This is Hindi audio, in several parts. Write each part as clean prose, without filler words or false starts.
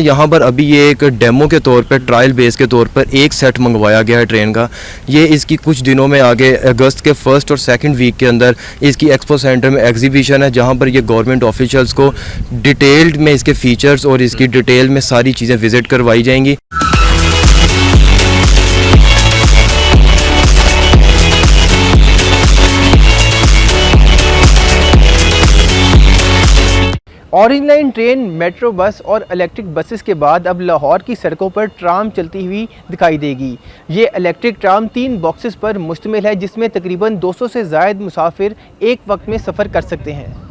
यहाँ पर अभी ये एक डेमो के तौर पर, ट्रायल बेस के तौर पर एक सेट मंगवाया गया है ट्रेन का। ये इसकी कुछ दिनों में आगे अगस्त के फर्स्ट और सेकंड वीक के अंदर इसकी एक्सपो सेंटर में एग्जीबिशन है, जहाँ पर ये गवर्नमेंट ऑफिशियल्स को डिटेल्ड में इसके फीचर्स और इसकी डिटेल में सारी चीज़ें विज़िट करवाई जाएंगी। Orange line train, metro bus और इलेक्ट्रिक बसेस के बाद अब लाहौर की सड़कों पर ट्राम चलती हुई दिखाई देगी। ये इलेक्ट्रिक ट्राम 3 बॉक्सेस पर मुश्तमिल है, जिसमें तकरीबन 200 से ज़ायद मुसाफिर एक वक्त में सफ़र कर सकते हैं।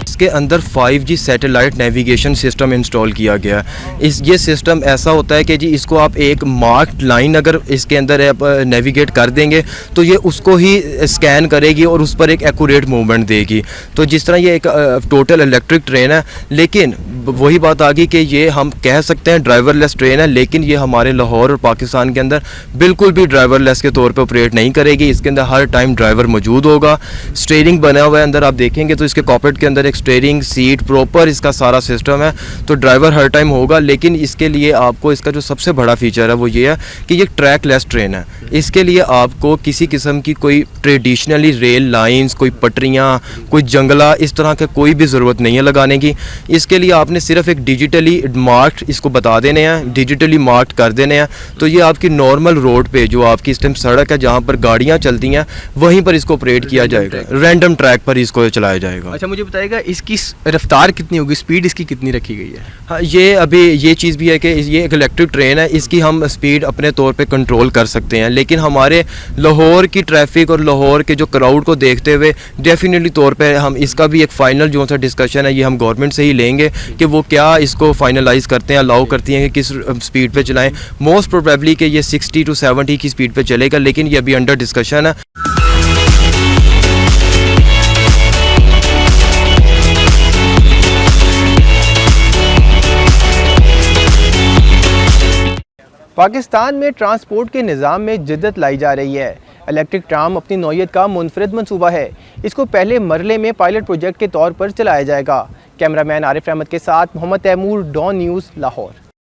इसके अंदर 5G satellite navigation system install किया गया है। ये सिस्टम ऐसा होता है कि जी इसको आप एक मार्क्ड लाइन अगर इसके अंदर आप नेविगेट कर देंगे तो ये उसको ही स्कैन करेगी और उस पर एक एक्यूरेट मूवमेंट देगी। तो जिस तरह ये एक टोटल इलेक्ट्रिक ट्रेन है, लेकिन वही बात आ गई कि ये हम कह सकते हैं ड्राइवरलेस ट्रेन है, लेकिन ये हमारे लाहौर और पाकिस्तान के अंदर बिल्कुल भी ड्राइवरलेस के तौर पे ऑपरेट नहीं करेगी। इसके अंदर हर टाइम ड्राइवर मौजूद होगा। स्टीयरिंग बना हुआ है, अंदर आप देखेंगे तो इसके कॉकपिट के अंदर एक स्टीयरिंग सीट प्रॉपर इसका सारा सिस्टम है, तो ड्राइवर हर टाइम होगा। लेकिन इसके लिए आपको इसका जो सबसे बड़ा फीचर है वो ये है कि ये ट्रैकलेस ट्रेन है। इसके लिए आपको किसी किस्म की कोई ट्रेडिशनली रेल लाइंस, कोई पटरियाँ, कोई जंगला, इस तरह के कोई भी ज़रूरत नहीं है लगाने की। इसके लिए आपने सिर्फ एक डिजिटली मार्क्ड इसको बता देने हैं, डिजिटली मार्क्ड कर देने हैं, तो ये आपकी नॉर्मल रोड पे जो आपकी इस टाइम सड़क है जहाँ पर गाड़ियाँ चलती हैं वहीं पर इसको ऑपरेट किया जाएगा, रैंडम ट्रैक पर इसको चलाया जाएगा। अच्छा, मुझे बताइएगा इसकी रफ्तार कितनी होगी, स्पीड इसकी कितनी रखी गई है? हाँ, ये अभी ये चीज़ भी है कि ये एक इलेक्ट्रिक ट्रेन है, इसकी हम स्पीड अपने तौर पे कंट्रोल कर सकते हैं, लेकिन हमारे लाहौर की ट्रैफिक और लाहौर के जो क्राउड को देखते हुए डेफिनेटली तौर पे हम इसका भी एक फ़ाइनल जो सा डिस्कशन है ये हम गवर्नमेंट से ही लेंगे कि वो क्या इसको फाइनलाइज़ करते हैं, अलाउ करती हैं कि किस स्पीड पे चलाएं। मोस्ट प्रोबेबली कि ये 60 to 70 की स्पीड पे चलेगा, लेकिन ये अभी अंडर डिस्कशन है। पाकिस्तान में ट्रांसपोर्ट के निज़ाम में जिद्दत लाई जा रही है। इलेक्ट्रिक ट्राम अपनी नौयत का मुनफरिद मंसूबा है। इसको पहले मरले में पायलट प्रोजेक्ट के तौर पर चलाया जाएगा। कैमरामैन आरिफ अहमद के साथ मोहम्मद तैमूर, डॉन न्यूज़, लाहौर।